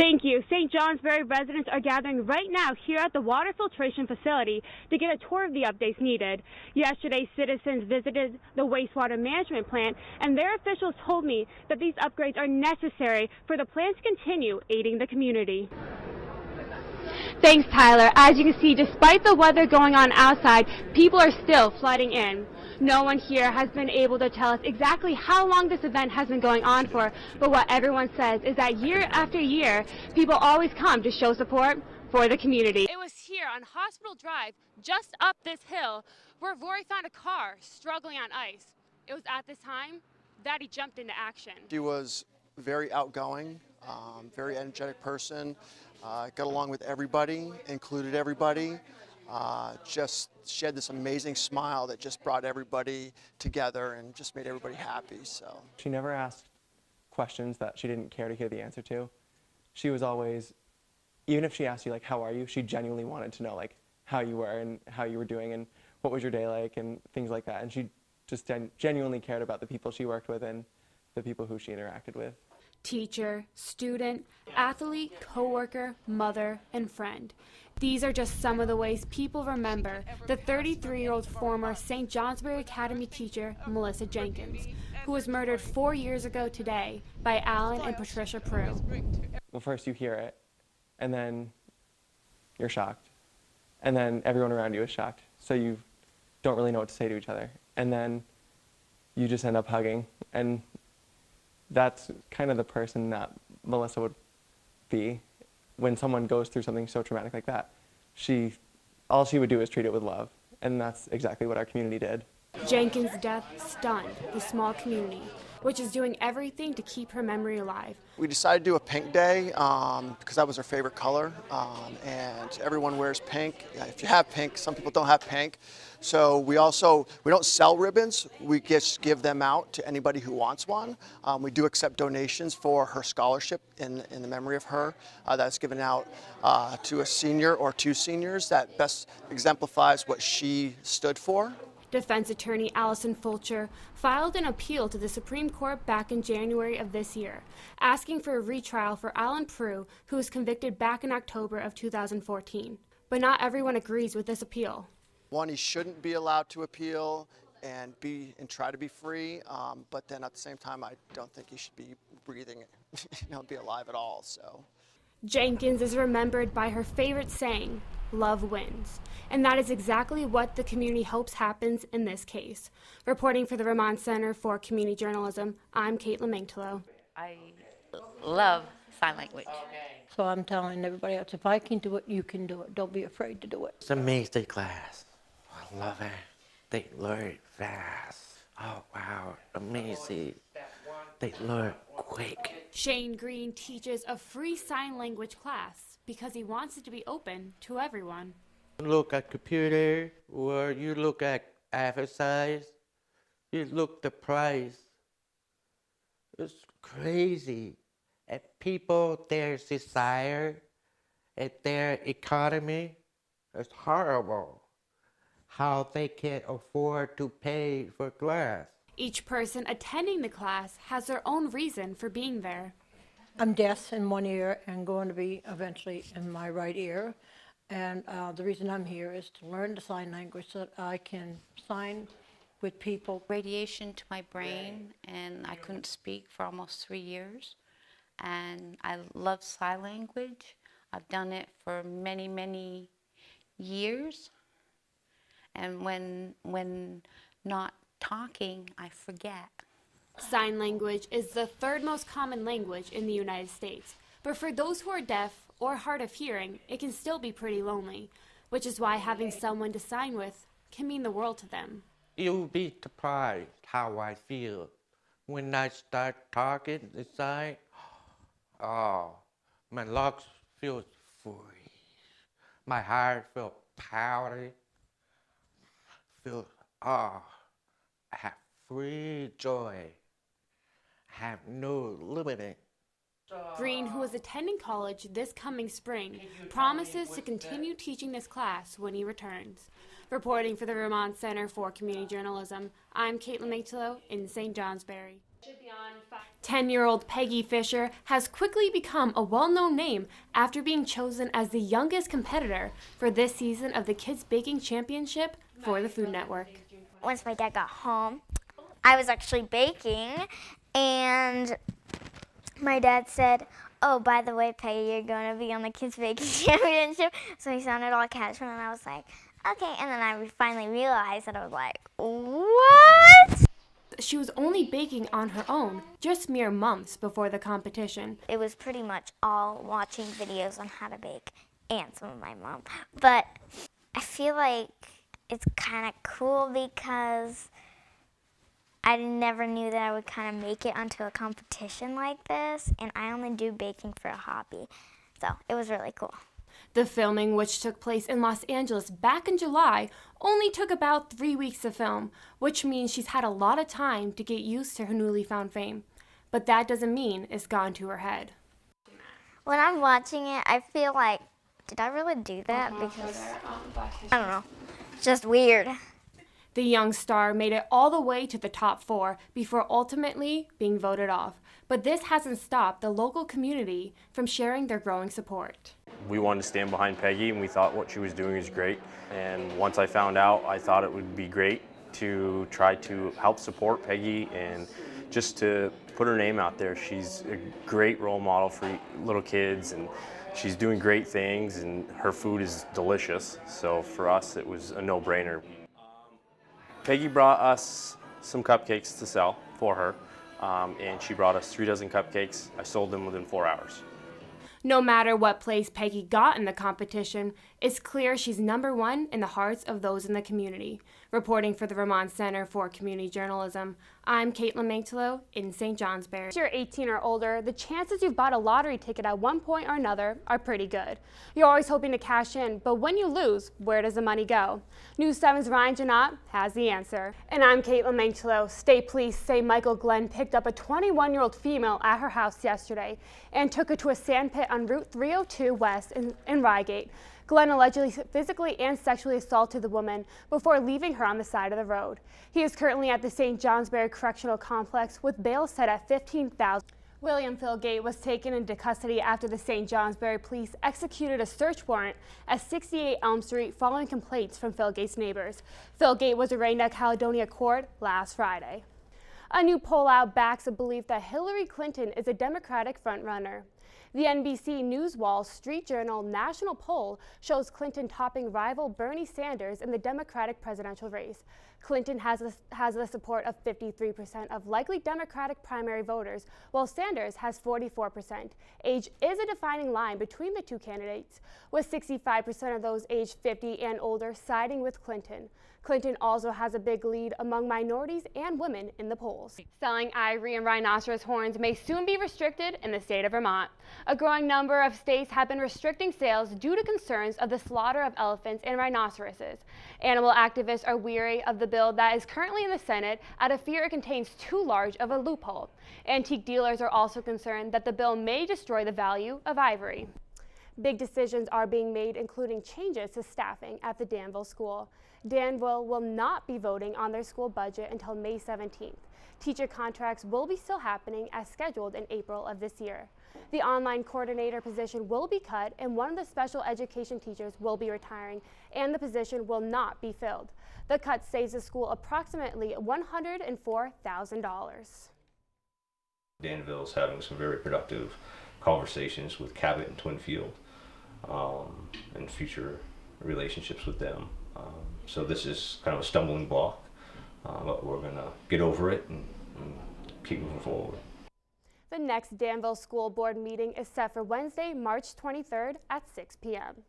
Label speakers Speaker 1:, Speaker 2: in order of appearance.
Speaker 1: Thank you. St. Johnsbury residents are gathering right now here at the water filtration facility to get a tour of the updates needed. Yesterday, citizens visited the wastewater management plant, and their officials told me that these upgrades are necessary for the plant to continue aiding the community. Thanks, Tyler. As you can see, despite the weather going on outside, people are still flooding in. No one here has been able to tell us exactly how long this event has been going on for, but what everyone says is that year after year, people always come to show support for the community. It was here on Hospital Drive, just up this hill, where Rory found a car struggling on ice. It was at this time that he jumped into action.
Speaker 2: She was very outgoing, very energetic person, got along with everybody, included everybody. She had this amazing smile that just brought everybody together and just made everybody happy. So
Speaker 3: she never asked questions that she didn't care to hear the answer to. She was always, even if she asked you like, how are you, she genuinely wanted to know like how you were and how you were doing and what was your day like and things like that. And she just genuinely cared about the people she worked with and the people who she interacted with.
Speaker 1: Teacher, student, athlete, coworker, mother, and friend. These are just some of the ways people remember the 33-year-old former St. Johnsbury Academy teacher, Melissa Jenkins, who was murdered 4 years ago today by Alan and Patricia Prue.
Speaker 3: Well, first you hear it, and then you're shocked, and then everyone around you is shocked, so you don't really know what to say to each other, and then you just end up hugging, and that's kind of the person that Melissa would be when someone goes through something so traumatic like that. All she would do is treat it with love, and that's exactly what our community did.
Speaker 1: Jenkins' death stunned the small community, which is doing everything to keep her memory alive.
Speaker 2: we decided to do a pink day because that was our favorite color, and everyone wears pink. If you have pink, some people don't have pink. So we don't sell ribbons, we just give them out to anybody who wants one. We do accept donations for her scholarship in the memory of her. That's given out to a senior or two seniors that best exemplifies what she stood for.
Speaker 1: Defense attorney Allison Fulcher filed an appeal to the Supreme Court back in January of this year, asking for a retrial for Alan Prue, who was convicted back in October of 2014. But not everyone agrees with this appeal.
Speaker 2: One, he shouldn't be allowed to appeal and try to be free, but then at the same time, I don't think he should be breathing, be alive at all. So
Speaker 1: Jenkins is remembered by her favorite saying, "Love wins." And that is exactly what the community hopes happens in this case. Reporting for the Vermont Center for Community Journalism, I'm Kaitlyn Manktelow.
Speaker 4: I love sign language.
Speaker 5: So I'm telling everybody else, if I can do it, you can do it. Don't be afraid to do it.
Speaker 6: It's an amazing class. I love it. They learn fast. Oh, wow. Amazing. They learn quick.
Speaker 1: Shane Green teaches a free sign language class because he wants it to be open to everyone.
Speaker 6: You look at computer or you look at exercise, you look the price. It's crazy. And people, their desire and their economy is horrible. How they can afford to pay for class.
Speaker 1: Each person attending the class has their own reason for being there.
Speaker 5: I'm deaf in one ear and going to be eventually in my right ear. And the reason I'm here is to learn the sign language so that I can sign with people.
Speaker 4: Radiation to my brain, and I couldn't speak for almost 3 years. And I love sign language. I've done it for many, many years. And when not talking, I forget.
Speaker 1: Sign language is the third most common language in the United States. But for those who are deaf or hard of hearing, it can still be pretty lonely, which is why having someone to sign with can mean the world to them.
Speaker 6: You'll be surprised how I feel when I start talking inside. Oh, my lungs feel free. My heart feels powdery. I have free joy. I have no limit.
Speaker 1: Green, who is attending college this coming spring, promises to continue teaching this class when he returns. Reporting for the Vermont Center for Community Journalism, I'm Kaitlyn Manktelow in St. Johnsbury.
Speaker 7: 10-year-old Peggy Fisher has quickly become a well-known name after being chosen as the youngest competitor for this season of the Kids Baking Championship for the Food Network.
Speaker 8: Once my dad got home, I was actually baking, and my dad said, "Oh, by the way, Peggy, you're going to be on the Kids Baking Championship." So he sounded all casual, and I was like, okay. And then I finally realized that I was like, what?
Speaker 7: She was only baking on her own just mere months before the competition.
Speaker 8: It was pretty much all watching videos on how to bake and some of my mom. But I feel like it's kind of cool because I never knew that I would kind of make it onto a competition like this, and I only do baking for a hobby. So it was really cool.
Speaker 7: The filming, which took place in Los Angeles back in July, only took about 3 weeks to film, which means she's had a lot of time to get used to her newly found fame. But that doesn't mean it's gone to her head.
Speaker 8: When I'm watching it, I feel like, did I really do that? Because, I don't know, it's just weird.
Speaker 7: The young star made it all the way to the top 4 before ultimately being voted off. But this hasn't stopped the local community from sharing their growing support.
Speaker 9: We wanted to stand behind Peggy, and we thought what she was doing was great. And once I found out, I thought it would be great to try to help support Peggy and just to put her name out there. She's a great role model for little kids, and she's doing great things, and her food is delicious. So for us, it was a no-brainer. Peggy brought us some cupcakes to sell for her, and she brought us 3 dozen cupcakes. I sold them within 4 hours.
Speaker 7: No matter what place Peggy got in the competition, it's clear she's #1 in the hearts of those in the community. Reporting for the Vermont Center for Community Journalism, I'm Kaitlyn Manktelow in St. Johnsbury.
Speaker 1: If you're 18 or older, the chances you've bought a lottery ticket at one point or another are pretty good. You're always hoping to cash in, but when you lose, where does the money go? News 7's Ryan Janot has the answer. And I'm Kaitlyn Manktelow. State police say Michael Glenn picked up a 21-year-old female at her house yesterday and took her to a sand pit on Route 302 West in Rygate. Glenn allegedly physically and sexually assaulted the woman before leaving her on the side of the road. He is currently at the St. Johnsbury Correctional Complex with bail set at $15,000. William Philgate was taken into custody after the St. Johnsbury police executed a search warrant at 68 Elm Street following complaints from Philgate's neighbors. Philgate was arraigned at Caledonia Court last Friday. A new poll out backs a belief that Hillary Clinton is a Democratic frontrunner. The NBC News Wall Street Journal national poll shows Clinton topping rival Bernie Sanders in the Democratic presidential race. Clinton has the support of 53% of likely Democratic primary voters, while Sanders has 44%. Age is a defining line between the two candidates, with 65% of those aged 50 and older siding with Clinton. Clinton also has a big lead among minorities and women in the polls. Selling ivory and rhinoceros horns may soon be restricted in the state of Vermont. A growing number of states have been restricting sales due to concerns of the slaughter of elephants and rhinoceroses. Animal activists are weary of the bill that is currently in the Senate out of fear it contains too large of a loophole. Antique dealers are also concerned that the bill may destroy the value of ivory. Big decisions are being made, including changes to staffing at the Danville School. Danville will not be voting on their school budget until May 17th. Teacher contracts will be still happening as scheduled in April of this year. The online coordinator position will be cut, and one of the special education teachers will be retiring, and the position will not be filled. The cut saves the school approximately $104,000.
Speaker 10: Danville's having some very productive conversations with Cabot and Twinfield and future relationships with them. So this is kind of a stumbling block, but we're going to get over it and keep moving forward.
Speaker 1: The next Danville School Board meeting is set for Wednesday, March 23rd at 6 p.m.